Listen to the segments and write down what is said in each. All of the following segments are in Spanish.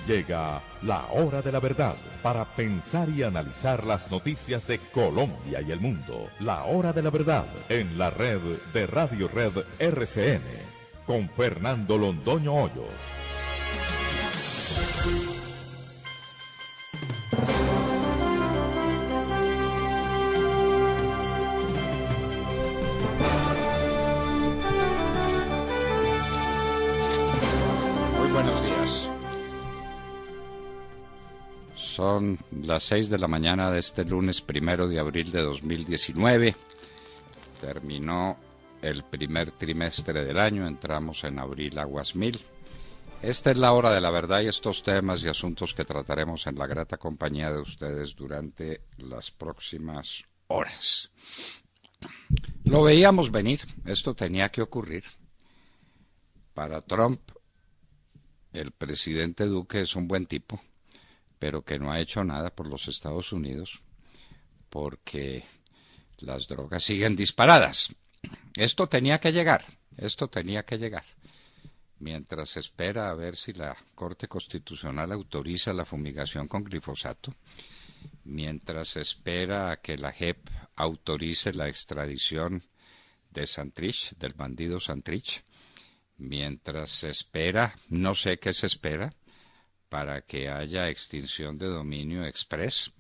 Llega la hora de la verdad para pensar y analizar las noticias de Colombia y el mundo. La hora de la verdad en la red de Radio Red RCN con Fernando Londoño Hoyos. Muy buenos días. Son las 6 de la mañana de este lunes 1 de abril de 2019. Terminó el primer trimestre del año, entramos en abril aguas mil. Esta es la hora de la verdad y estos temas y asuntos que trataremos en la grata compañía de ustedes durante las próximas horas. Lo veíamos venir, esto tenía que ocurrir. Para Trump, el presidente Duque es un buen tipo, pero que no ha hecho nada por los Estados Unidos porque las drogas siguen disparadas. Esto tenía que llegar. Mientras se espera a ver si la Corte Constitucional autoriza la fumigación con glifosato, mientras se espera a que la JEP autorice la extradición de Santrich, del bandido Santrich, mientras se espera, no sé qué se espera, para que haya extinción de dominio express,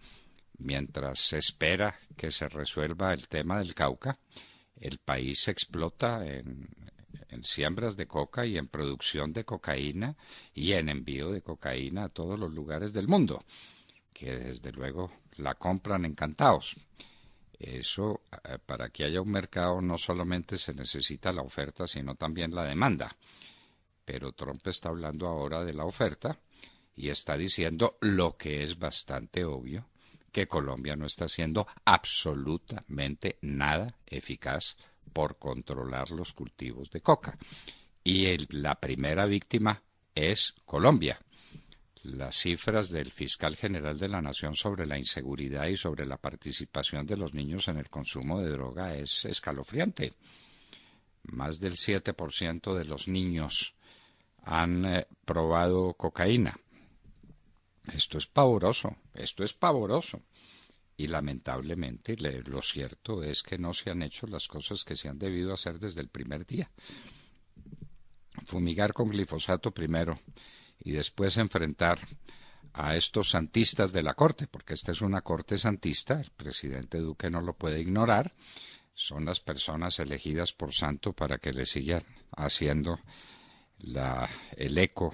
mientras se espera que se resuelva el tema del Cauca, el país explota en siembras de coca y en producción de cocaína y en envío de cocaína a todos los lugares del mundo, que desde luego la compran encantados. Eso, para que haya un mercado, no solamente se necesita la oferta, sino también la demanda. Pero Trump está hablando ahora de la oferta y está diciendo lo que es bastante obvio, que Colombia no está haciendo absolutamente nada eficaz por controlar los cultivos de coca. Y la primera víctima es Colombia. Las cifras del fiscal general de la Nación sobre la inseguridad y sobre la participación de los niños en el consumo de droga es escalofriante. Más del 7% de los niños han probado cocaína. Esto es pavoroso. Y lamentablemente lo cierto es que no se han hecho las cosas que se han debido hacer desde el primer día. Fumigar con glifosato primero y después enfrentar a estos santistas de la Corte, porque esta es una Corte santista, el presidente Duque no lo puede ignorar, son las personas elegidas por santo para que le sigan haciendo el eco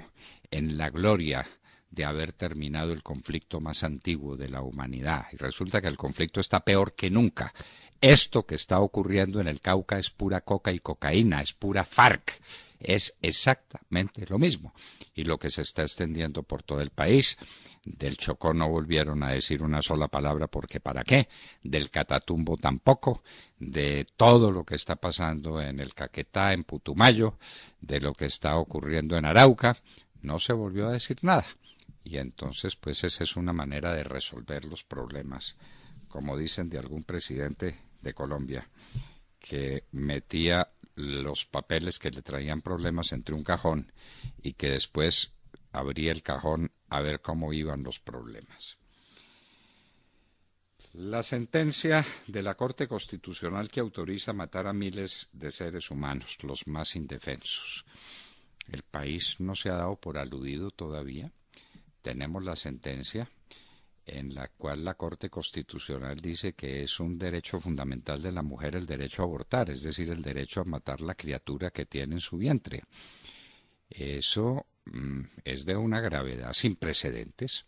en la gloria de haber terminado el conflicto más antiguo de la humanidad. Y resulta que el conflicto está peor que nunca. Esto que está ocurriendo en el Cauca es pura coca y cocaína, es pura FARC. Es exactamente lo mismo. Y lo que se está extendiendo por todo el país. Del Chocó no volvieron a decir una sola palabra porque ¿para qué? Del Catatumbo tampoco. De todo lo que está pasando en el Caquetá, en Putumayo, de lo que está ocurriendo en Arauca, no se volvió a decir nada. Y entonces, pues esa es una manera de resolver los problemas, como dicen de algún presidente de Colombia, que metía los papeles que le traían problemas entre un cajón y que después abría el cajón a ver cómo iban los problemas. La sentencia de la Corte Constitucional que autoriza matar a miles de seres humanos, los más indefensos. El país no se ha dado por aludido todavía. Tenemos la sentencia en la cual la Corte Constitucional dice que es un derecho fundamental de la mujer el derecho a abortar, es decir, el derecho a matar la criatura que tiene en su vientre. Eso es de una gravedad sin precedentes,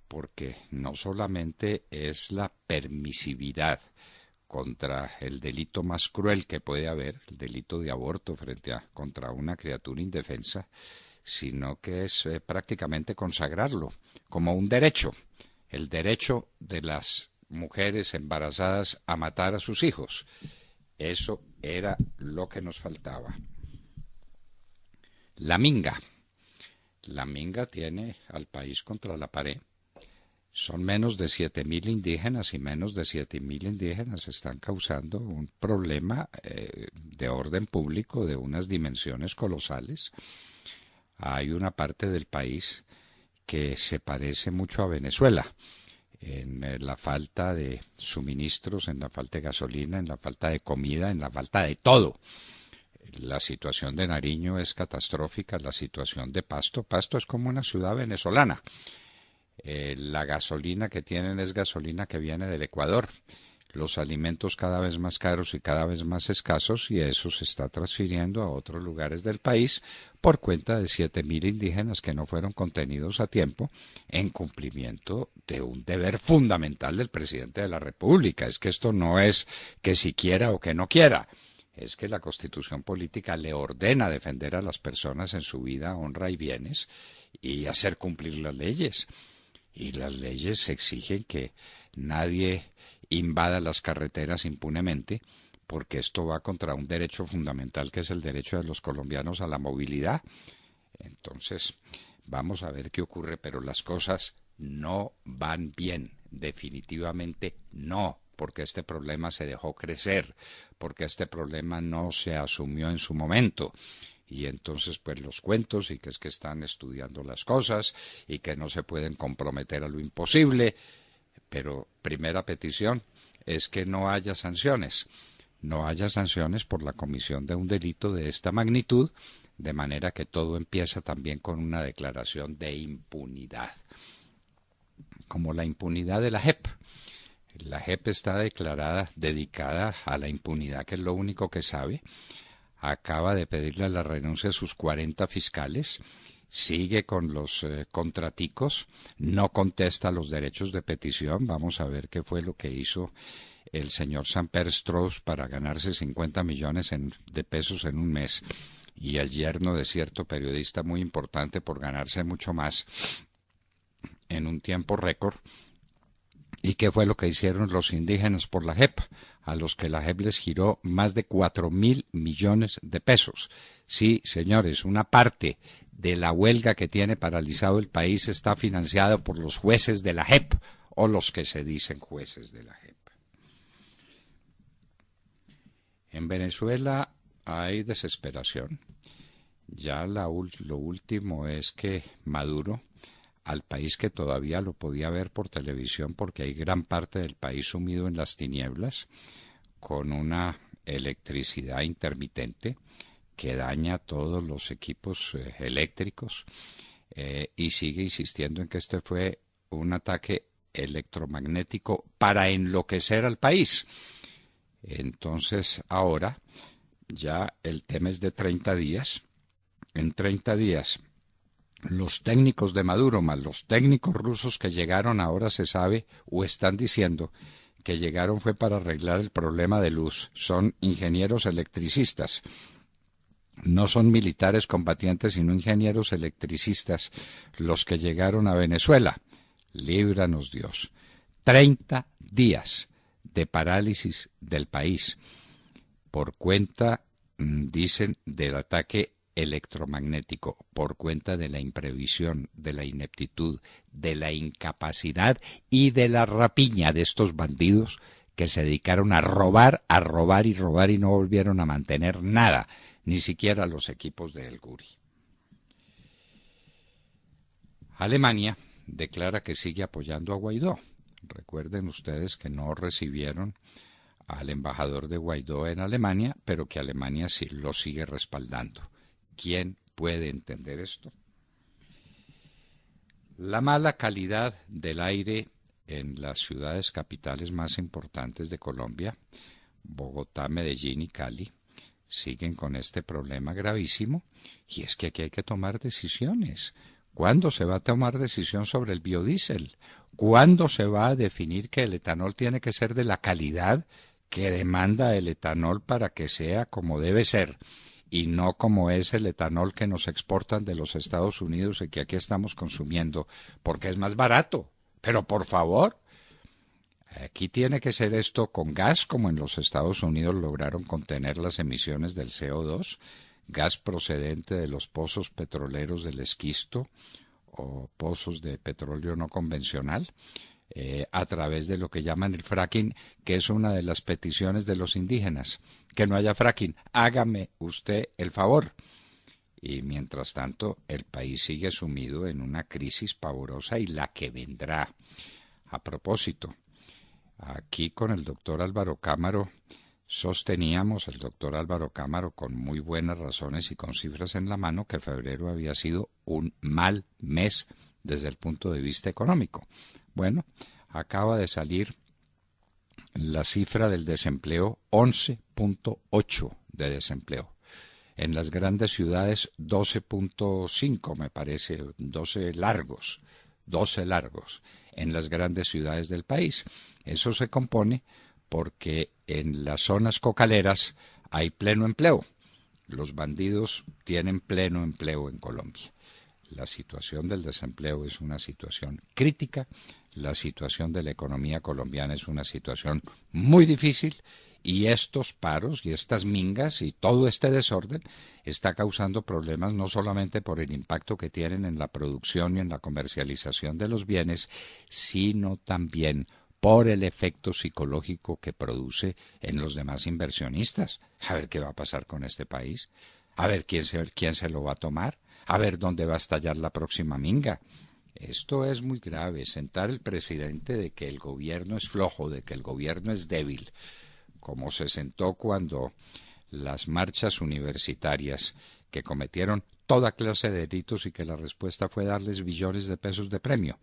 porque no solamente es la permisividad contra el delito más cruel que puede haber, el delito de aborto contra una criatura indefensa, sino que es prácticamente consagrarlo como un derecho, el derecho de las mujeres embarazadas a matar a sus hijos. Eso era lo que nos faltaba. La minga tiene al país contra la pared. Son menos de 7.000 indígenas y menos de 7.000 indígenas están causando un problema de orden público de unas dimensiones colosales. Hay una parte del país que se parece mucho a Venezuela, en la falta de suministros, en la falta de gasolina, en la falta de comida, en la falta de todo. La situación de Nariño es catastrófica, la situación de Pasto es como una ciudad venezolana. La gasolina que tienen es gasolina que viene del Ecuador. Los alimentos cada vez más caros y cada vez más escasos, y eso se está transfiriendo a otros lugares del país por cuenta de 7.000 indígenas que no fueron contenidos a tiempo en cumplimiento de un deber fundamental del presidente de la República. Es que esto no es que si quiera o que no quiera, es que la Constitución política le ordena defender a las personas en su vida, honra y bienes y hacer cumplir las leyes. Y las leyes exigen que nadie invada las carreteras impunemente, porque esto va contra un derecho fundamental que es el derecho de los colombianos a la movilidad. Entonces, vamos a ver qué ocurre, pero las cosas no van bien, definitivamente no, porque este problema se dejó crecer, porque este problema no se asumió en su momento. Y entonces, pues los cuentos y que es que están estudiando las cosas y que no se pueden comprometer a lo imposible. Pero primera petición es que no haya sanciones. No haya sanciones por la comisión de un delito de esta magnitud, de manera que todo empieza también con una declaración de impunidad. Como la impunidad de la JEP. La JEP está dedicada a la impunidad, que es lo único que sabe. Acaba de pedirle la renuncia a sus 40 fiscales, sigue con los contraticos, no contesta los derechos de petición. Vamos a ver qué fue lo que hizo el señor Samper Strauss para ganarse 50 millones de pesos en un mes, y el yerno de cierto periodista muy importante por ganarse mucho más en un tiempo récord. ¿Y qué fue lo que hicieron los indígenas por la JEP? A los que la JEP les giró más de 4.000 millones de pesos. Sí, señores, una parte de la huelga que tiene paralizado el país está financiada por los jueces de la JEP, o los que se dicen jueces de la JEP. En Venezuela hay desesperación. Ya lo último es que Maduro, al país que todavía lo podía ver por televisión, porque hay gran parte del país sumido en las tinieblas, con una electricidad intermitente que daña todos los equipos eléctricos, y sigue insistiendo en que este fue un ataque electromagnético para enloquecer al país. Entonces ahora ya el tema es de 30 días. En 30 días los técnicos de Maduro más los técnicos rusos que llegaron, ahora se sabe o están diciendo que llegaron fue para arreglar el problema de luz. Son ingenieros electricistas. No son militares combatientes, sino ingenieros electricistas los que llegaron a Venezuela. Líbranos Dios. 30 días de parálisis del país por cuenta, dicen, del ataque electromagnético, por cuenta de la imprevisión, de la ineptitud, de la incapacidad y de la rapiña de estos bandidos que se dedicaron a robar y no volvieron a mantener nada, ni siquiera los equipos de El Guri. Alemania declara que sigue apoyando a Guaidó. Recuerden ustedes que no recibieron al embajador de Guaidó en Alemania, pero que Alemania sí lo sigue respaldando. ¿Quién puede entender esto? La mala calidad del aire en las ciudades capitales más importantes de Colombia, Bogotá, Medellín y Cali, siguen con este problema gravísimo, y es que aquí hay que tomar decisiones. ¿Cuándo se va a tomar decisión sobre el biodiesel? ¿Cuándo se va a definir que el etanol tiene que ser de la calidad que demanda el etanol para que sea como debe ser, y no como es el etanol que nos exportan de los Estados Unidos y que aquí estamos consumiendo porque es más barato? Pero por favor, aquí tiene que ser esto con gas, como en los Estados Unidos lograron contener las emisiones del CO2, gas procedente de los pozos petroleros del esquisto o pozos de petróleo no convencional, a través de lo que llaman el fracking, que es una de las peticiones de los indígenas, que no haya fracking. Hágame usted el favor. y mientras tanto el país sigue sumido en una crisis pavorosa y la que vendrá. A propósito, aquí con el doctor Álvaro Cámara sosteníamos, el doctor Álvaro Cámara con muy buenas razones y con cifras en la mano, que febrero había sido un mal mes desde el punto de vista económico. Bueno, acaba de salir la cifra del desempleo, 11.8 de desempleo. En las grandes ciudades 12.5 me parece, 12 largos en las grandes ciudades del país. Eso se compone porque en las zonas cocaleras hay pleno empleo. Los bandidos tienen pleno empleo en Colombia. La situación del desempleo es una situación crítica, la situación de la economía colombiana es una situación muy difícil y estos paros y estas mingas y todo este desorden está causando problemas no solamente por el impacto que tienen en la producción y en la comercialización de los bienes, sino también por el efecto psicológico que produce en los demás inversionistas. A ver qué va a pasar con este país, a ver quién se lo va a tomar, a ver dónde va a estallar la próxima minga. Esto es muy grave, sentar el presidente de que el gobierno es flojo, de que el gobierno es débil, como se sentó cuando las marchas universitarias que cometieron toda clase de delitos y que la respuesta fue darles billones de pesos de premio.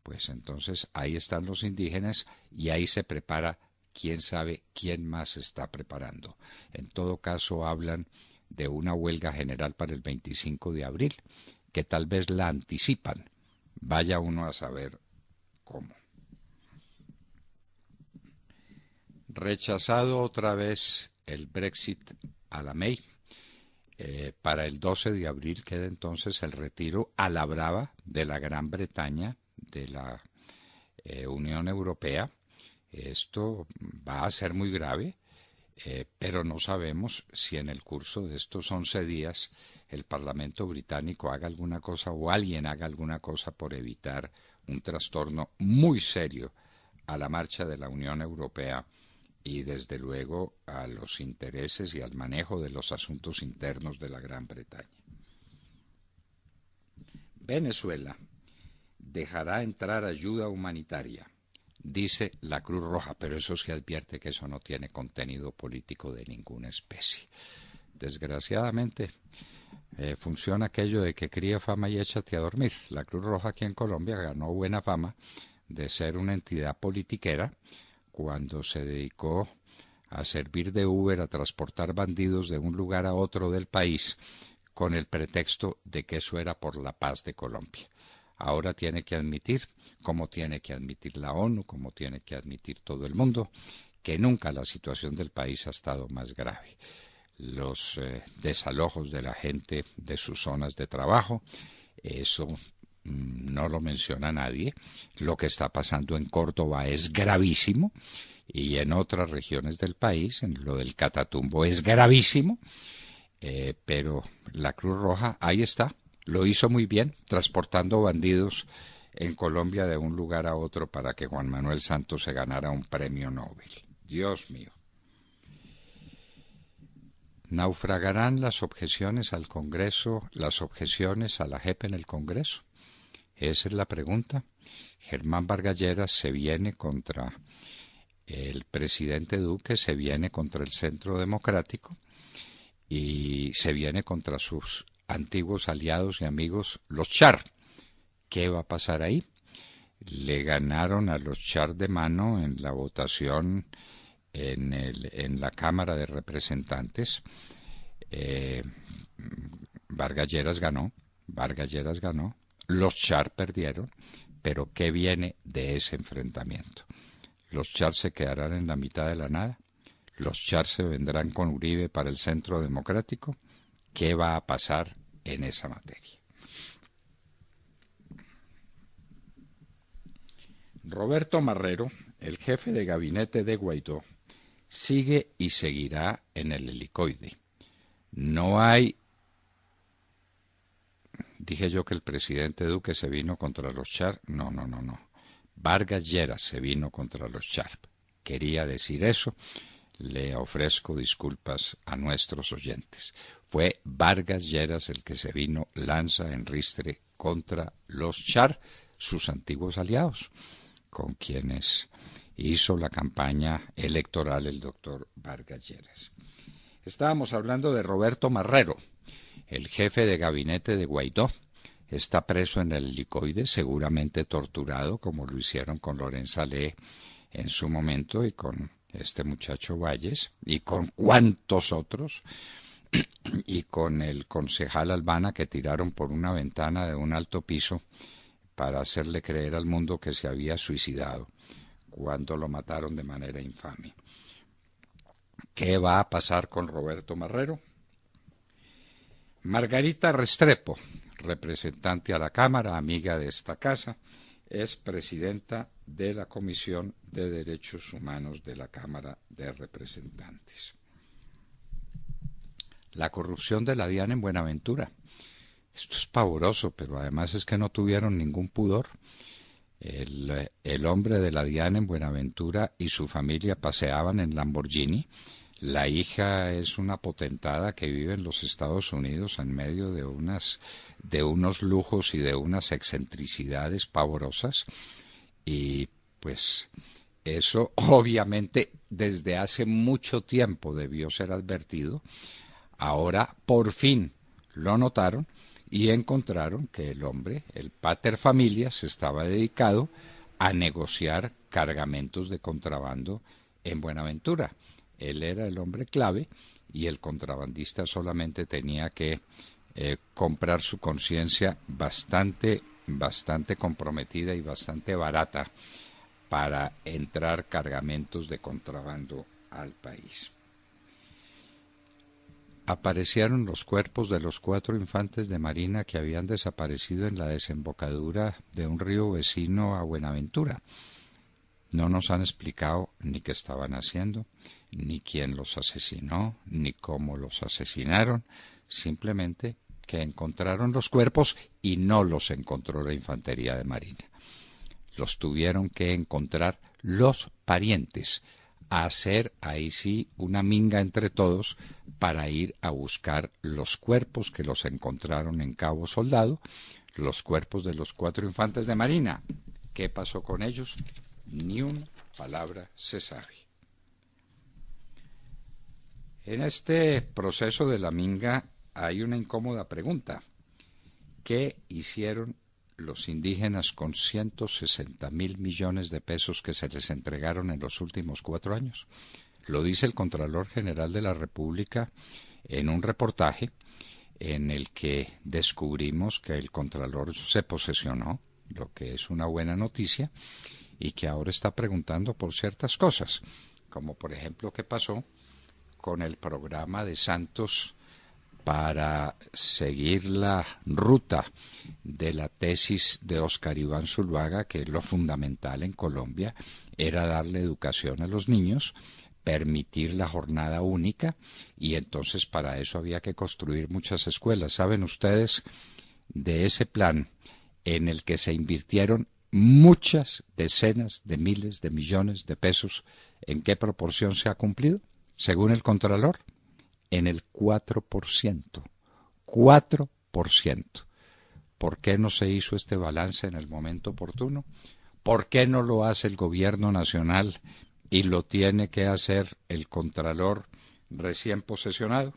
Pues entonces ahí están los indígenas y ahí se prepara, quién sabe quién más está preparando. En todo caso hablan de una huelga general para el 25 de abril, que tal vez la anticipan. Vaya uno a saber cómo. Rechazado otra vez el Brexit a la May. Para el 12 de abril queda entonces el retiro a la brava de la Gran Bretaña de la Unión Europea. Esto va a ser muy grave, pero no sabemos si en el curso de estos 11 días el Parlamento británico haga alguna cosa o alguien haga alguna cosa por evitar un trastorno muy serio a la marcha de la Unión Europea y desde luego a los intereses y al manejo de los asuntos internos de la Gran Bretaña. Venezuela dejará entrar ayuda humanitaria, dice la Cruz Roja, pero eso se advierte que eso no tiene contenido político de ninguna especie. Desgraciadamente, funciona aquello de que cría fama y échate a dormir. La Cruz Roja aquí en Colombia ganó buena fama de ser una entidad politiquera cuando se dedicó a servir de Uber, a transportar bandidos de un lugar a otro del país con el pretexto de que eso era por la paz de Colombia. Ahora tiene que admitir, como tiene que admitir la ONU, como tiene que admitir todo el mundo, que nunca la situación del país ha estado más grave. Los desalojos de la gente de sus zonas de trabajo, eso no lo menciona nadie. Lo que está pasando en Córdoba es gravísimo y en otras regiones del país, en lo del Catatumbo, es gravísimo, pero la Cruz Roja ahí está, lo hizo muy bien, transportando bandidos en Colombia de un lugar a otro para que Juan Manuel Santos se ganara un premio Nobel. Dios mío. ¿Naufragarán las objeciones al Congreso, las objeciones a la JEP en el Congreso? Esa es la pregunta. Germán Vargas Lleras se viene contra el presidente Duque, se viene contra el Centro Democrático y se viene contra sus antiguos aliados y amigos, los Char. ¿Qué va a pasar ahí? Le ganaron a los Char de mano en la votación en la Cámara de Representantes. Vargas Lleras ganó, los Char perdieron, pero ¿qué viene de ese enfrentamiento? ¿Los Char se quedarán en la mitad de la nada? ¿Los Char se vendrán con Uribe para el Centro Democrático? ¿Qué va a pasar en esa materia? Roberto Marrero, el jefe de gabinete de Guaidó, sigue y seguirá en el helicoide. No hay... Dije yo que el presidente Duque se vino contra los Char. No. Vargas Lleras se vino contra los Char. Quería decir eso. le ofrezco disculpas a nuestros oyentes. Fue Vargas Lleras el que se vino lanza en ristre contra los Char, sus antiguos aliados, con quienes hizo la campaña electoral el doctor Vargas Lleras. Estábamos hablando de Roberto Marrero, el jefe de gabinete de Guaidó. Está preso en el Helicoide, seguramente torturado, como lo hicieron con Lorenza Lee en su momento y con este muchacho Valles, y con cuantos otros, y con el concejal Albana que tiraron por una ventana de un alto piso para hacerle creer al mundo que se había suicidado, cuando lo mataron de manera infame. ¿Qué va a pasar con Roberto Marrero? Margarita Restrepo, representante a la Cámara, amiga de esta casa, es presidenta de la Comisión de Derechos Humanos de la Cámara de Representantes. La corrupción de la DIAN en Buenaventura. Esto es pavoroso, pero además es que no tuvieron ningún pudor. El hombre de la DIAN en Buenaventura y su familia paseaban en Lamborghini. La hija es una potentada que vive en los Estados Unidos en medio de unos lujos y de unas excentricidades pavorosas. Y pues eso obviamente desde hace mucho tiempo debió ser advertido. Ahora por fin lo notaron y encontraron que el hombre, el pater familias, estaba dedicado a negociar cargamentos de contrabando en Buenaventura. Él era el hombre clave y el contrabandista solamente tenía que comprar su conciencia bastante comprometida y bastante barata para entrar cargamentos de contrabando al país. Aparecieron los cuerpos de los 4 infantes de Marina que habían desaparecido en la desembocadura de un río vecino a Buenaventura. No nos han explicado ni qué estaban haciendo, ni quién los asesinó, ni cómo los asesinaron, simplemente que encontraron los cuerpos y no los encontró la Infantería de Marina. Los tuvieron que encontrar los parientes, a hacer ahí sí una minga entre todos para ir a buscar los cuerpos que los encontraron en Cabo Soldado, los cuerpos de los 4 infantes de Marina. ¿Qué pasó con ellos? Ni una palabra se sabe. En este proceso de la minga hay una incómoda pregunta. ¿Qué hicieron los indígenas con 160.000 millones de pesos que se les entregaron en los últimos 4 años? Lo dice el Contralor General de la República en un reportaje en el que descubrimos que el Contralor se posesionó, lo que es una buena noticia, y que ahora está preguntando por ciertas cosas, como por ejemplo qué pasó con el programa de Santos para seguir la ruta de la tesis de Óscar Iván Zuluaga, que lo fundamental en Colombia era darle educación a los niños, permitir la jornada única, y entonces para eso había que construir muchas escuelas. ¿Saben ustedes de ese plan en el que se invirtieron muchas decenas de miles de millones de pesos? ¿En qué proporción se ha cumplido? Según el Contralor, en el 4%. 4%. ¿Por qué no se hizo este balance en el momento oportuno? ¿Por qué no lo hace el gobierno nacional y lo tiene que hacer el Contralor recién posesionado?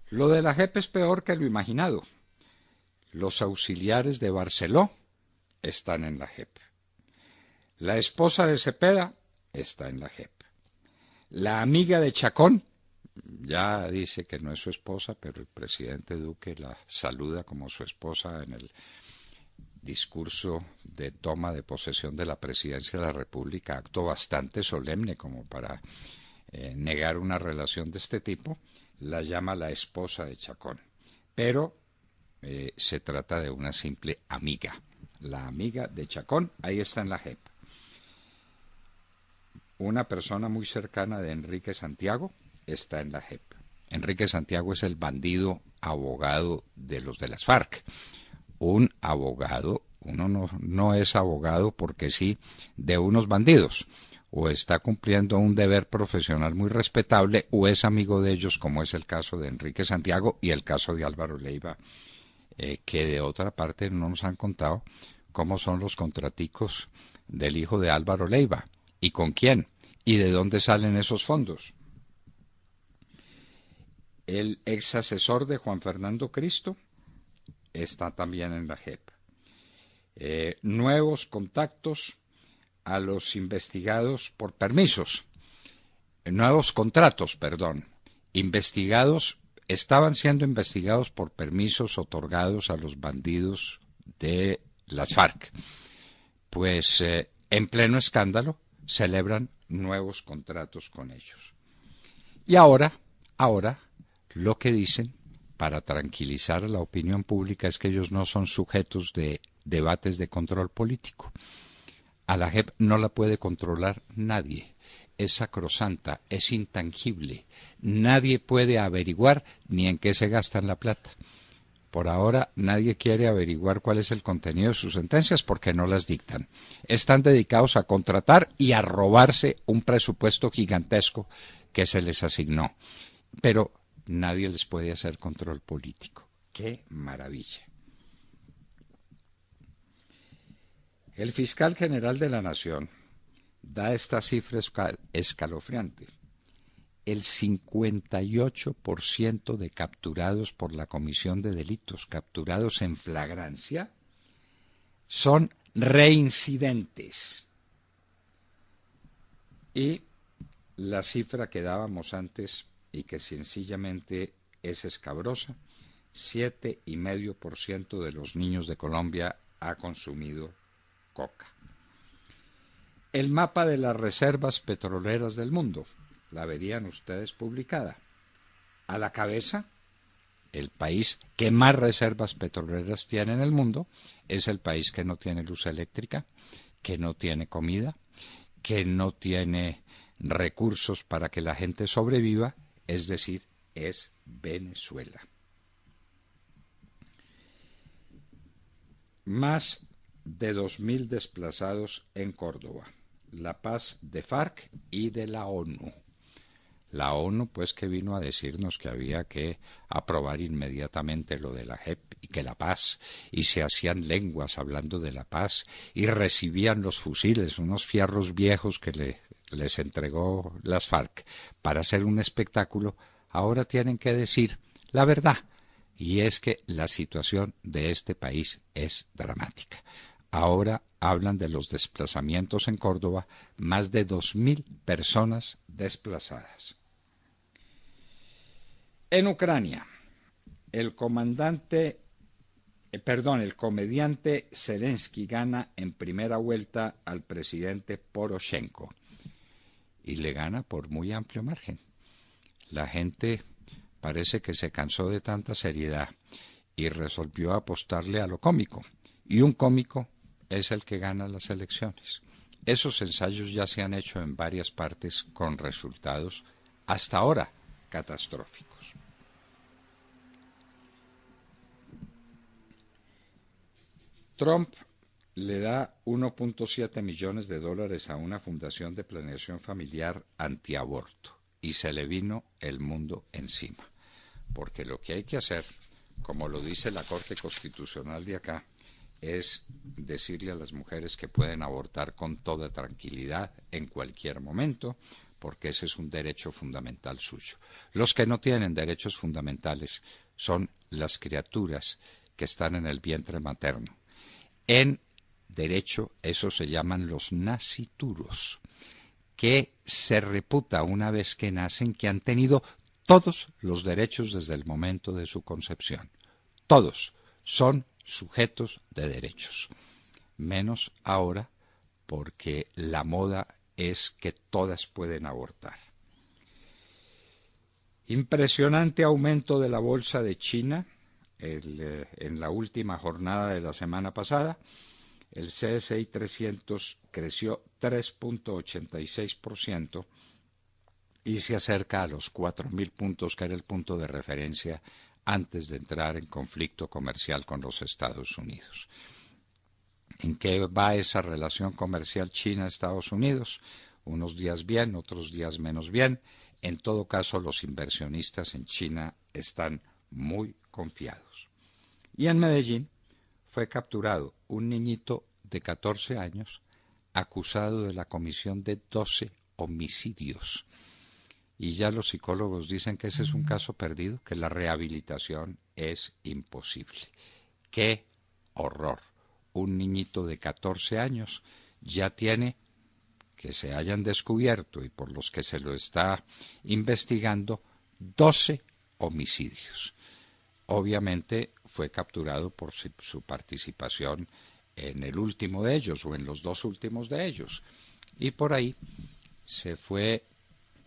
Lo de la JEP es peor que lo imaginado. Los auxiliares de Barceló están en la JEP. La esposa de Cepeda está en la JEP. La amiga de Chacón ya dice que no es su esposa, pero el presidente Duque la saluda como su esposa en el discurso de toma de posesión de la presidencia de la República, acto bastante solemne como para negar una relación de este tipo. La llama la esposa de Chacón, pero se trata de una simple amiga. La amiga de Chacón, ahí está en la JEP. Una persona muy cercana de Enrique Santiago está en la JEP. Enrique Santiago es el bandido abogado de los de las FARC. Un abogado, uno no es abogado porque sí, de unos bandidos. o está cumpliendo un deber profesional muy respetable, o es amigo de ellos, como es el caso de Enrique Santiago y el caso de Álvaro Leiva, que de otra parte no nos han contado cómo son los contraticos del hijo de Álvaro Leiva, y con quién, y de dónde salen esos fondos. El ex asesor de Juan Fernando Cristo está también en la JEP. Nuevos contactos a los investigados por permisos, nuevos contratos, perdón, estaban siendo investigados por permisos otorgados a los bandidos de las FARC. Pues en pleno escándalo celebran nuevos contratos con ellos. Y ahora, lo que dicen para tranquilizar a la opinión pública es que ellos no son sujetos de debates de control político. A la JEP no la puede controlar nadie. Es sacrosanta, es intangible. Nadie puede averiguar ni en qué se gastan la plata. Por ahora nadie quiere averiguar cuál es el contenido de sus sentencias porque no las dictan. Están dedicados a contratar y a robarse un presupuesto gigantesco que se les asignó. Pero nadie les puede hacer control político. ¡Qué maravilla! El fiscal general de la Nación da esta cifra escalofriante. El 58% de capturados por la comisión de delitos, capturados en flagrancia, son reincidentes. Y la cifra que dábamos antes, y que sencillamente es escabrosa, 7,5% de los niños de Colombia ha consumido coca. El mapa de las reservas petroleras del mundo, la verían ustedes publicada. A la cabeza, el país que más reservas petroleras tiene en el mundo es el país que no tiene luz eléctrica, que no tiene comida, que no tiene recursos para que la gente sobreviva, es decir, es Venezuela. Más de 2.000 desplazados en Córdoba. La paz de FARC y de la ONU. La ONU, pues, que vino a decirnos que había que aprobar inmediatamente lo de la JEP y que la paz, y se hacían lenguas hablando de la paz, y recibían los fusiles, unos fierros viejos que les entregó las FARC para hacer un espectáculo. Ahora tienen que decir la verdad, y es que la situación de este país es dramática. Ahora hablan de los desplazamientos en Córdoba, más de 2.000 personas desplazadas. En Ucrania, el comediante Zelensky gana en primera vuelta al presidente Poroshenko y le gana por muy amplio margen. La gente parece que se cansó de tanta seriedad y resolvió apostarle a lo cómico, y un cómico es el que gana las elecciones. Esos ensayos ya se han hecho en varias partes con resultados hasta ahora catastróficos. Trump le da 1.7 millones de dólares a una fundación de planeación familiar antiaborto y se le vino el mundo encima. Porque lo que hay que hacer, como lo dice la Corte Constitucional de acá, es decirle a las mujeres que pueden abortar con toda tranquilidad en cualquier momento, porque ese es un derecho fundamental suyo. Los que no tienen derechos fundamentales son las criaturas que están en el vientre materno. En derecho, eso se llaman los nascituros, que se reputa una vez que nacen que han tenido todos los derechos desde el momento de su concepción. Todos son sujetos de derechos. Menos ahora, porque la moda es que todas pueden abortar. Impresionante aumento de la bolsa de China en la última jornada de la semana pasada. El CSI 300 creció 3.86% y se acerca a los 4.000 puntos, que era el punto de referencia antes de entrar en conflicto comercial con los Estados Unidos. ¿En qué va esa relación comercial China-Estados Unidos? unos días bien, otros días menos bien. En todo caso, los inversionistas en China están muy confiados. Y en Medellín fue capturado un niñito de 14 años acusado de la comisión de 12 homicidios. Y ya los psicólogos dicen que ese es un caso perdido, que la rehabilitación es imposible. ¡Qué horror! Un niñito de 14 años ya tiene, que se hayan descubierto y por los que se lo está investigando, 12 homicidios. Obviamente fue capturado por su participación en el último de ellos o en los dos últimos de ellos. Y por ahí se fue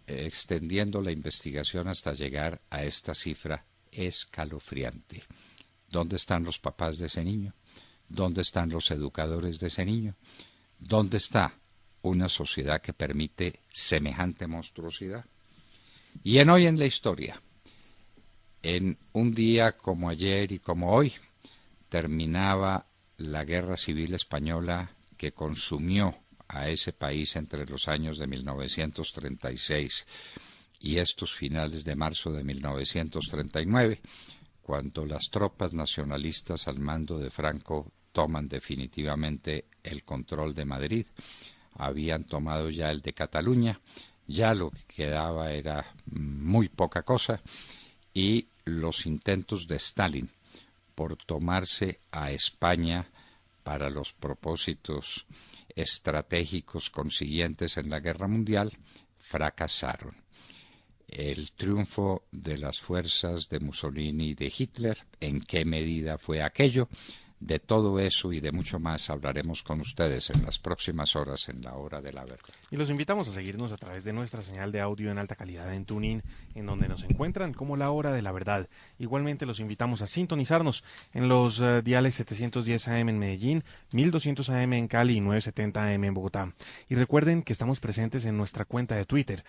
extendiendo la investigación hasta llegar a esta cifra escalofriante. ¿Dónde están los papás de ese niño? ¿Dónde están los educadores de ese niño? ¿Dónde está una sociedad que permite semejante monstruosidad? Y hoy en la historia, en un día como ayer y como hoy, terminaba la Guerra Civil Española que consumió a ese país entre los años de 1936 y estos finales de marzo de 1939, cuando las tropas nacionalistas al mando de Franco toman definitivamente el control de Madrid. Habían tomado ya el de Cataluña, ya lo que quedaba era muy poca cosa, y los intentos de Stalin por tomarse a España para los propósitos estratégicos consiguientes en la Guerra Mundial fracasaron. El triunfo de las fuerzas de Mussolini y de Hitler, ¿en qué medida fue aquello? De todo eso y de mucho más hablaremos con ustedes en las próximas horas en la Hora de la Verdad. Y los invitamos a seguirnos a través de nuestra señal de audio en alta calidad en TuneIn, en donde nos encuentran como la Hora de la Verdad. Igualmente los invitamos a sintonizarnos en los diales 710 AM en Medellín, 1200 AM en Cali y 970 AM en Bogotá. Y recuerden que estamos presentes en nuestra cuenta de Twitter,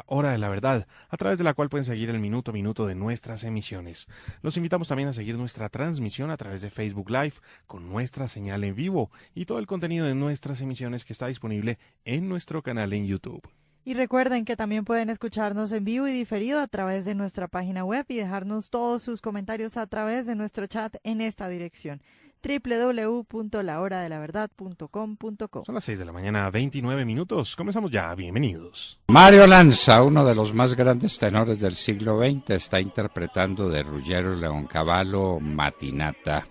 @Hora de la Verdad, a través de la cual pueden seguir el minuto a minuto de nuestras emisiones. Los invitamos también a seguir nuestra transmisión a través de Facebook Live, con nuestra señal en vivo y todo el contenido de nuestras emisiones que está disponible en nuestro canal en YouTube. Y recuerden que también pueden escucharnos en vivo y diferido a través de nuestra página web y dejarnos todos sus comentarios a través de nuestro chat en esta dirección: www.lahoradelaverdad.com.co. Son las 6 de la mañana, 29 minutos. Comenzamos ya. Bienvenidos. Mario Lanza, uno de los más grandes tenores del siglo XX, está interpretando de Ruggero Leoncavallo Matinata.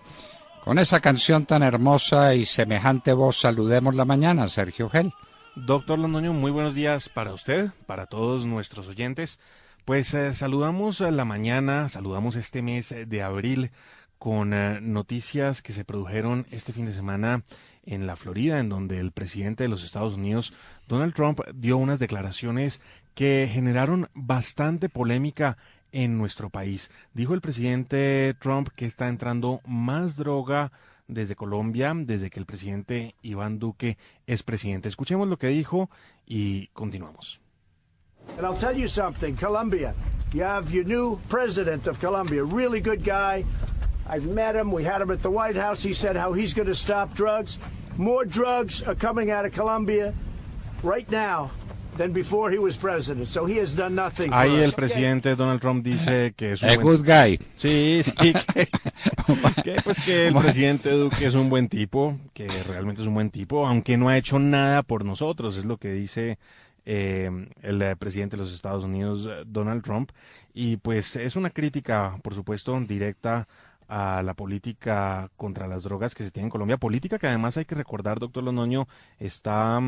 Con esa canción tan hermosa y semejante voz, saludemos la mañana, Sergio Gel. Doctor Londoño, muy buenos días para usted, para todos nuestros oyentes. Pues saludamos la mañana, saludamos este mes de abril con noticias que se produjeron este fin de semana en la Florida, en donde el presidente de los Estados Unidos, Donald Trump, dio unas declaraciones que generaron bastante polémica en nuestro país. Dijo el presidente Trump que está entrando más droga desde Colombia, desde que el presidente Iván Duque es presidente. Escuchemos lo que dijo y continuamos. And I'll tell you something, Colombia, you have your new president of Colombia, really good guy. I've met him, we had him at the White House, he said how he's going to stop drugs. More drugs are coming out of Colombia right now than before he was president, so he has done nothing for Ahí us. el presidente Donald Trump dice que es un Good guy. Sí, que el presidente Duque es un buen tipo, que realmente es un buen tipo, aunque no ha hecho nada por nosotros, es lo que dice el presidente de los Estados Unidos, Donald Trump, y pues es una crítica, por supuesto, directa a la política contra las drogas que se tiene en Colombia, política que además hay que recordar, doctor Londoño, está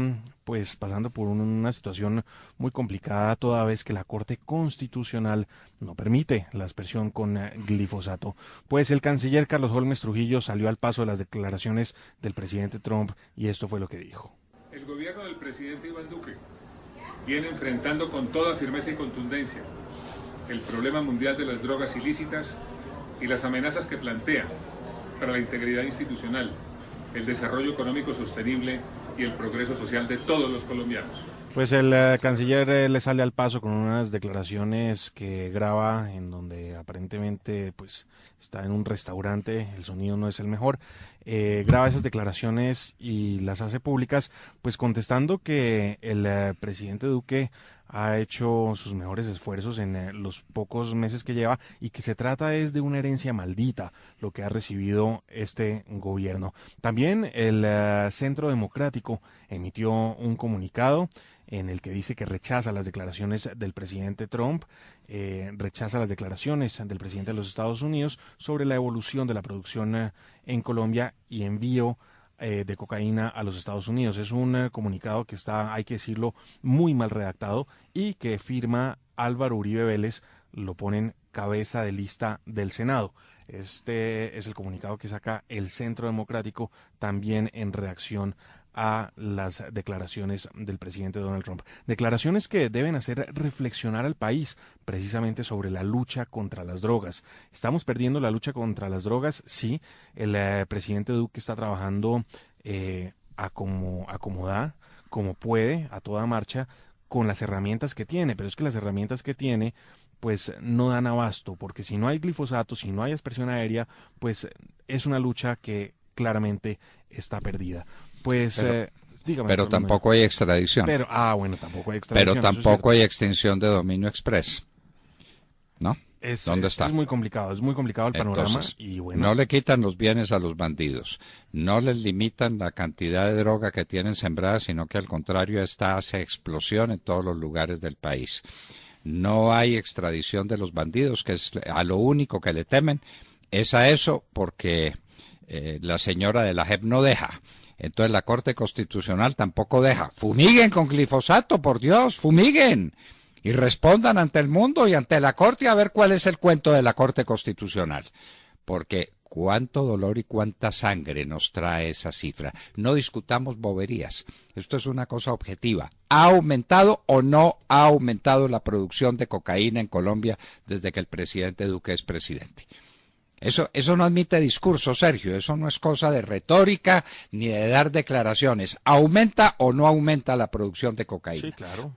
pues pasando por una situación muy complicada toda vez que la Corte Constitucional no permite la aspersión con glifosato. Pues el canciller Carlos Holmes Trujillo salió al paso de las declaraciones del presidente Trump y esto fue lo que dijo. El gobierno del presidente Iván Duque viene enfrentando con toda firmeza y contundencia el problema mundial de las drogas ilícitas y las amenazas que plantea para la integridad institucional, el desarrollo económico sostenible y el progreso social de todos los colombianos. Pues el canciller le sale al paso con unas declaraciones que graba en donde aparentemente pues está en un restaurante, el sonido no es el mejor, graba esas declaraciones y las hace públicas, pues contestando que el presidente Duque ha hecho sus mejores esfuerzos en los pocos meses que lleva y que se trata es de una herencia maldita lo que ha recibido este gobierno. También el Centro Democrático emitió un comunicado en el que dice que rechaza las declaraciones del presidente Trump, rechaza las declaraciones del presidente de los Estados Unidos sobre la evolución de la producción en Colombia y envío de cocaína a los Estados Unidos. Es un comunicado que está, hay que decirlo, muy mal redactado y que firma Álvaro Uribe Vélez, lo ponen cabeza de lista del Senado. Este es el comunicado que saca el Centro Democrático también en reacción a las declaraciones del presidente Donald Trump. Declaraciones que deben hacer reflexionar al país precisamente sobre la lucha contra las drogas. ¿Estamos perdiendo la lucha contra las drogas? Sí, el presidente Duque está trabajando como da, como puede, a toda marcha, con las herramientas que tiene, pero es que las herramientas que tiene pues no dan abasto, porque si no hay glifosato, si no hay aspersión aérea, pues es una lucha que claramente está perdida. Pues, dígame. Pero tampoco hay extradición. Pero, bueno, tampoco hay extradición. Pero tampoco hay extinción de dominio express. ¿No? ¿Dónde está? Es muy complicado el panorama. Entonces, y bueno. No le quitan los bienes a los bandidos, no les limitan la cantidad de droga que tienen sembrada, sino que al contrario, esta hace explosión en todos los lugares del país. No hay extradición de los bandidos, que es a lo único que le temen, es a eso, porque la señora de la JEP no deja. Entonces la Corte Constitucional tampoco deja. Fumiguen con glifosato, por Dios, fumiguen. Y respondan ante el mundo y ante la Corte a ver cuál es el cuento de la Corte Constitucional. Porque cuánto dolor y cuánta sangre nos trae esa cifra. No discutamos boberías. Esto es una cosa objetiva. ¿Ha aumentado o no ha aumentado la producción de cocaína en Colombia desde que el presidente Duque es presidente? Eso no admite discurso, Sergio, eso no es cosa de retórica ni de dar declaraciones. ¿Aumenta o no aumenta la producción de cocaína? Sí, claro.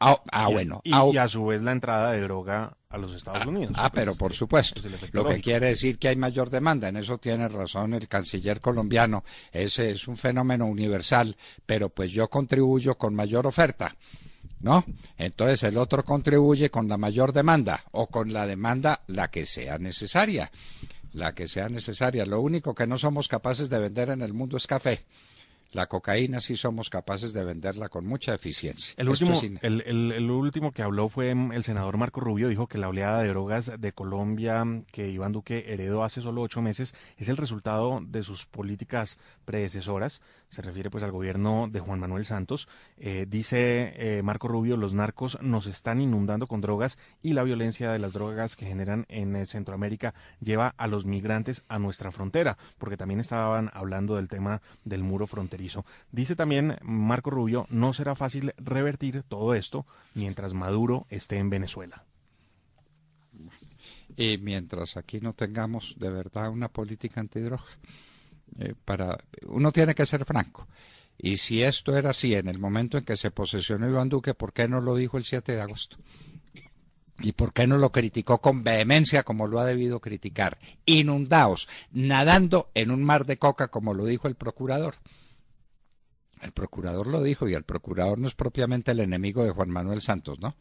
Bueno. Y a su vez la entrada de droga a los Estados Unidos. Pero por supuesto. Lo que quiere decir que hay mayor demanda. En eso tiene razón el canciller colombiano. Ese es un fenómeno universal, pero pues yo contribuyo con mayor oferta, ¿no? Entonces el otro contribuye con la mayor demanda o con la demanda la que sea necesaria. Lo único que no somos capaces de vender en el mundo es café. La cocaína sí somos capaces de venderla con mucha eficiencia. El último que habló fue el senador Marco Rubio, dijo que la oleada de drogas de Colombia que Iván Duque heredó hace solo 8 meses es el resultado de sus políticas predecesoras. Se refiere pues al gobierno de Juan Manuel Santos. Dice Marco Rubio, los narcos nos están inundando con drogas y la violencia de las drogas que generan en Centroamérica lleva a los migrantes a nuestra frontera, porque también estaban hablando del tema del muro fronterizo. Dice también Marco Rubio, no será fácil revertir todo esto mientras Maduro esté en Venezuela. Y mientras aquí no tengamos de verdad una política antidroga, uno tiene que ser franco. Y si esto era así en el momento en que se posesionó Iván Duque, ¿por qué no lo dijo el 7 de agosto? ¿Y por qué no lo criticó con vehemencia como lo ha debido criticar? Inundados, nadando en un mar de coca como lo dijo el procurador. El procurador lo dijo y el procurador no es propiamente el enemigo de Juan Manuel Santos, ¿no?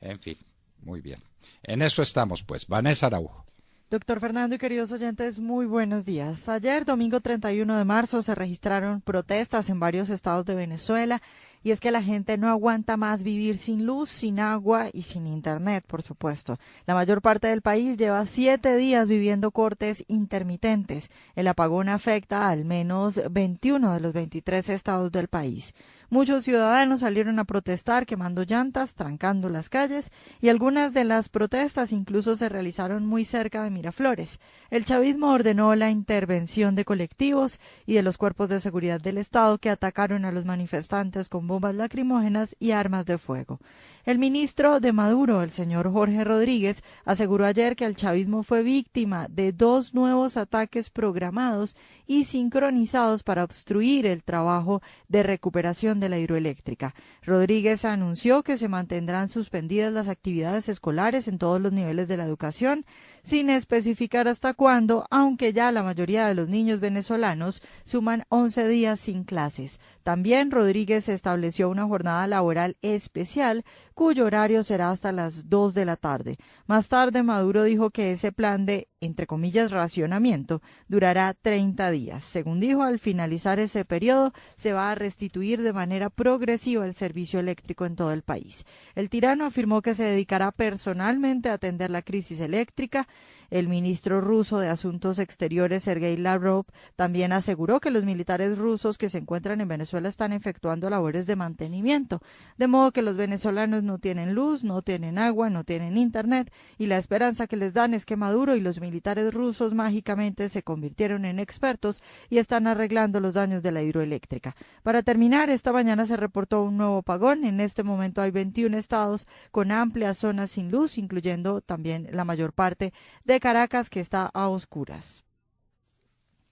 En fin, muy bien. En eso estamos, pues. Vanessa Araujo. Doctor Fernando y queridos oyentes, muy buenos días. Ayer, domingo 31 de marzo, se registraron protestas en varios estados de Venezuela y es que la gente no aguanta más vivir sin luz, sin agua y sin internet, por supuesto. La mayor parte del país lleva 7 días viviendo cortes intermitentes. El apagón afecta a al menos 21 de los 23 estados del país. Muchos ciudadanos salieron a protestar quemando llantas, trancando las calles y algunas de las protestas incluso se realizaron muy cerca de Miraflores. El chavismo ordenó la intervención de colectivos y de los cuerpos de seguridad del Estado que atacaron a los manifestantes con bombas lacrimógenas y armas de fuego. El ministro de Maduro, el señor Jorge Rodríguez, aseguró ayer que el chavismo fue víctima de 2 nuevos ataques programados y sincronizados para obstruir el trabajo de recuperación de la hidroeléctrica. Rodríguez anunció que se mantendrán suspendidas las actividades escolares en todos los niveles de la educación, sin especificar hasta cuándo, aunque ya la mayoría de los niños venezolanos suman 11 días sin clases. También Rodríguez estableció una jornada laboral especial, cuyo horario será hasta las 2 de la tarde. Más tarde, Maduro dijo que ese plan de, entre comillas, racionamiento durará 30 días. Según dijo, al finalizar ese periodo, se va a restituir de manera progresiva el servicio eléctrico en todo el país. El tirano afirmó que se dedicará personalmente a atender la crisis eléctrica. El ministro ruso de Asuntos Exteriores, Sergei Lavrov, también aseguró que los militares rusos que se encuentran en Venezuela están efectuando labores de mantenimiento, de modo que los venezolanos no tienen luz, no tienen agua, no tienen internet, y la esperanza que les dan es que Maduro y los militares rusos mágicamente se convirtieron en expertos y están arreglando los daños de la hidroeléctrica. Para terminar, esta mañana se reportó un nuevo apagón. En este momento hay 21 estados con amplias zonas sin luz, incluyendo también la mayor parte de Caracas, que está a oscuras.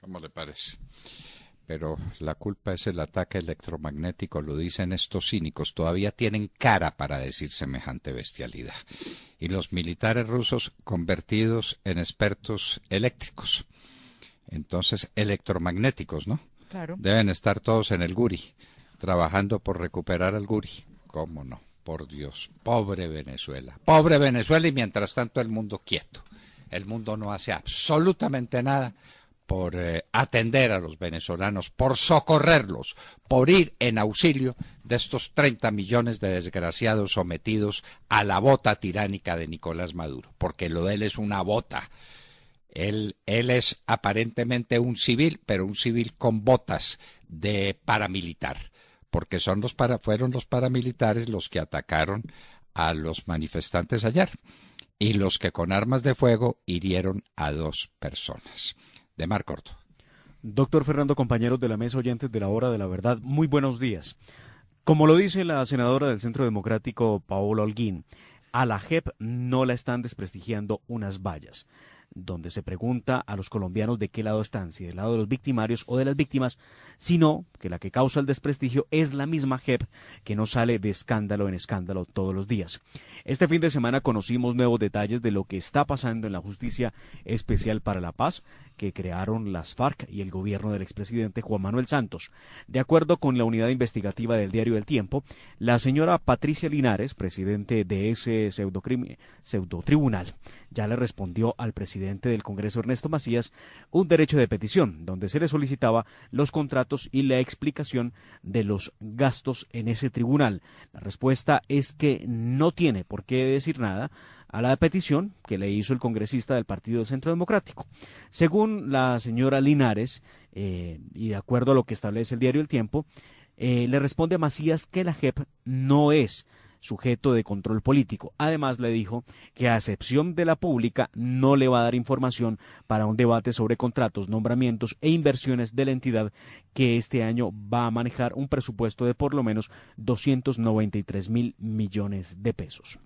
¿Cómo le parece? Pero la culpa es el ataque electromagnético, lo dicen estos cínicos, todavía tienen cara para decir semejante bestialidad. Y los militares rusos convertidos en expertos eléctricos, entonces electromagnéticos, ¿no? Claro. Deben estar todos en el Guri, trabajando por recuperar el Guri. ¿Cómo no? Por Dios, pobre Venezuela y mientras tanto el mundo quieto. El mundo no hace absolutamente nada por atender a los venezolanos, por socorrerlos, por ir en auxilio de estos 30 millones de desgraciados sometidos a la bota tiránica de Nicolás Maduro, porque lo de él es una bota. Él es aparentemente un civil, pero un civil con botas de paramilitar, porque fueron los paramilitares los que atacaron a los manifestantes ayer y los que con armas de fuego hirieron a 2 personas. De Mar Corto. Doctor Fernando, compañeros de la mesa, oyentes de la Hora de la Verdad, muy buenos días. Como lo dice la senadora del Centro Democrático, Paola Holguín, a la JEP no la están desprestigiando unas vallas, donde se pregunta a los colombianos de qué lado están, si del lado de los victimarios o de las víctimas, sino que la que causa el desprestigio es la misma JEP, que no sale de escándalo en escándalo todos los días. Este fin de semana conocimos nuevos detalles de lo que está pasando en la Justicia Especial para la Paz, que crearon las FARC y el gobierno del expresidente Juan Manuel Santos. De acuerdo con la unidad investigativa del diario El Tiempo, la señora Patricia Linares, presidente de ese pseudotribunal, ya le respondió al presidente del Congreso, Ernesto Macías, un derecho de petición, donde se le solicitaba los contratos y la explicación de los gastos en ese tribunal. La respuesta es que no tiene por qué decir nada a la petición que le hizo el congresista del Partido del Centro Democrático. Según la señora Linares, y de acuerdo a lo que establece el diario El Tiempo, le responde a Macías que la JEP no es sujeto de control político. Además, le dijo que a excepción de la pública no le va a dar información para un debate sobre contratos, nombramientos e inversiones de la entidad, que este año va a manejar un presupuesto de por lo menos 293.000 millones de pesos.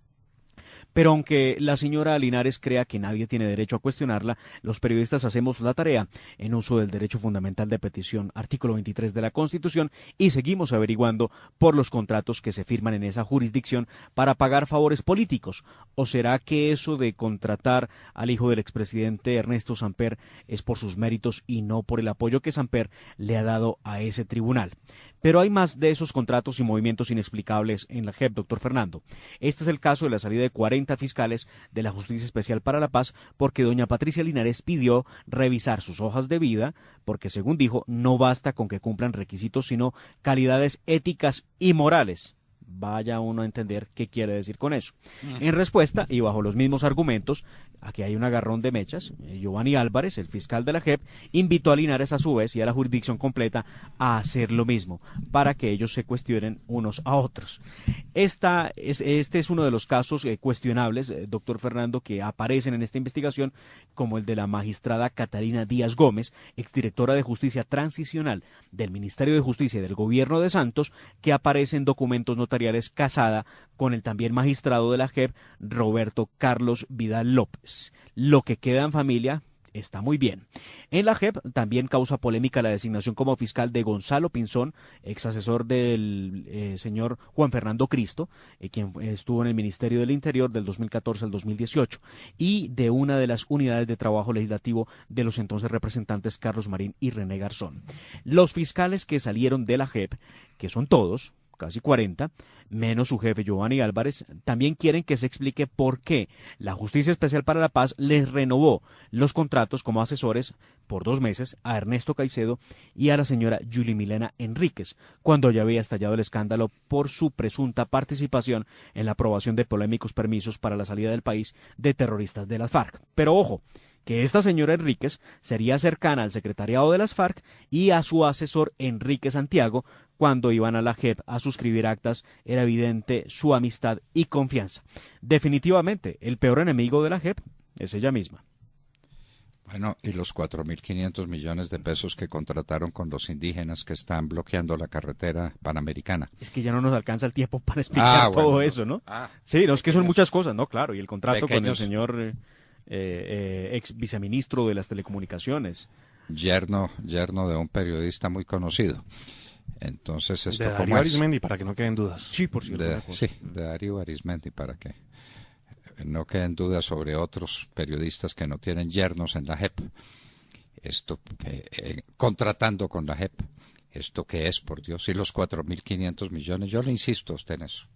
Pero aunque la señora Linares crea que nadie tiene derecho a cuestionarla, los periodistas hacemos la tarea en uso del derecho fundamental de petición, artículo 23 de la Constitución, y seguimos averiguando por los contratos que se firman en esa jurisdicción para pagar favores políticos. ¿O será que eso de contratar al hijo del expresidente Ernesto Samper es por sus méritos y no por el apoyo que Samper le ha dado a ese tribunal? Pero hay más de esos contratos y movimientos inexplicables en la JEP, doctor Fernando. Este es el caso de la salida de 40 fiscales de la Justicia Especial para la Paz, porque doña Patricia Linares pidió revisar sus hojas de vida, porque según dijo, no basta con que cumplan requisitos, sino calidades éticas y morales. Vaya uno a entender qué quiere decir con eso. En respuesta, y bajo los mismos argumentos, aquí hay un agarrón de mechas, Giovanni Álvarez, el fiscal de la JEP, invitó a Linares a su vez y a la jurisdicción completa a hacer lo mismo, para que ellos se cuestionen unos a otros. Este es uno de los casos cuestionables, doctor Fernando, que aparecen en esta investigación, como el de la magistrada Catalina Díaz Gómez, exdirectora de Justicia Transicional del Ministerio de Justicia y del Gobierno de Santos, que aparece en documentos notariales casada con el también magistrado de la JEP, Roberto Carlos Vidal López. Lo que queda en familia está muy bien. En la JEP también causa polémica la designación como fiscal de Gonzalo Pinzón, ex asesor del señor Juan Fernando Cristo, quien estuvo en el Ministerio del Interior del 2014 al 2018, y de una de las unidades de trabajo legislativo de los entonces representantes Carlos Marín y René Garzón. Los fiscales que salieron de la JEP, que son todos, casi 40, menos su jefe Giovanni Álvarez, también quieren que se explique por qué la Justicia Especial para la Paz les renovó los contratos como asesores por 2 meses a Ernesto Caicedo y a la señora Yuli Milena Enríquez, cuando ya había estallado el escándalo por su presunta participación en la aprobación de polémicos permisos para la salida del país de terroristas de las FARC. Pero ojo, que esta señora Enríquez sería cercana al secretariado de las FARC y a su asesor Enrique Santiago. Cuando iban a la JEP a suscribir actas, era evidente su amistad y confianza. Definitivamente, el peor enemigo de la JEP es ella misma. Bueno, y los 4.500 millones de pesos que contrataron con los indígenas que están bloqueando la carretera panamericana. Es que ya no nos alcanza el tiempo para explicar todo eso, ¿no? Sí, no, es que son muchas cosas, ¿no? Claro, y el contrato con el señor ex viceministro de las telecomunicaciones. Yerno de un periodista muy conocido. Entonces, esto de Darío Arizmendi, para que no queden dudas. Sí, por cierto. De Darío Arizmendi, para que no queden dudas sobre otros periodistas que no tienen yernos en la JEP. Esto, contratando con la JEP. ¿Esto qué es, por Dios? Y los 4.500 millones, yo le insisto a usted en eso.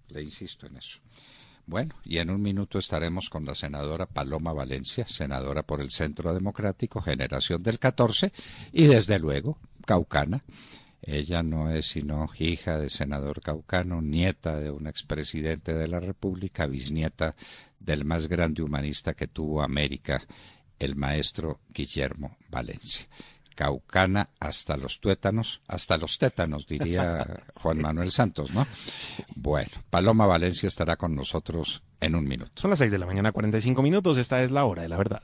Bueno, y en un minuto estaremos con la senadora Paloma Valencia, senadora por el Centro Democrático, generación del 14, y desde luego, caucana. Ella no es sino hija de senador caucano, nieta de un expresidente de la República, bisnieta del más grande humanista que tuvo América, el maestro Guillermo Valencia. Caucana hasta los tétanos, diría Juan Manuel Santos, ¿no? Bueno, Paloma Valencia estará con nosotros en un minuto. Son las 6 de la mañana, 45 minutos. Esta es la hora de la verdad.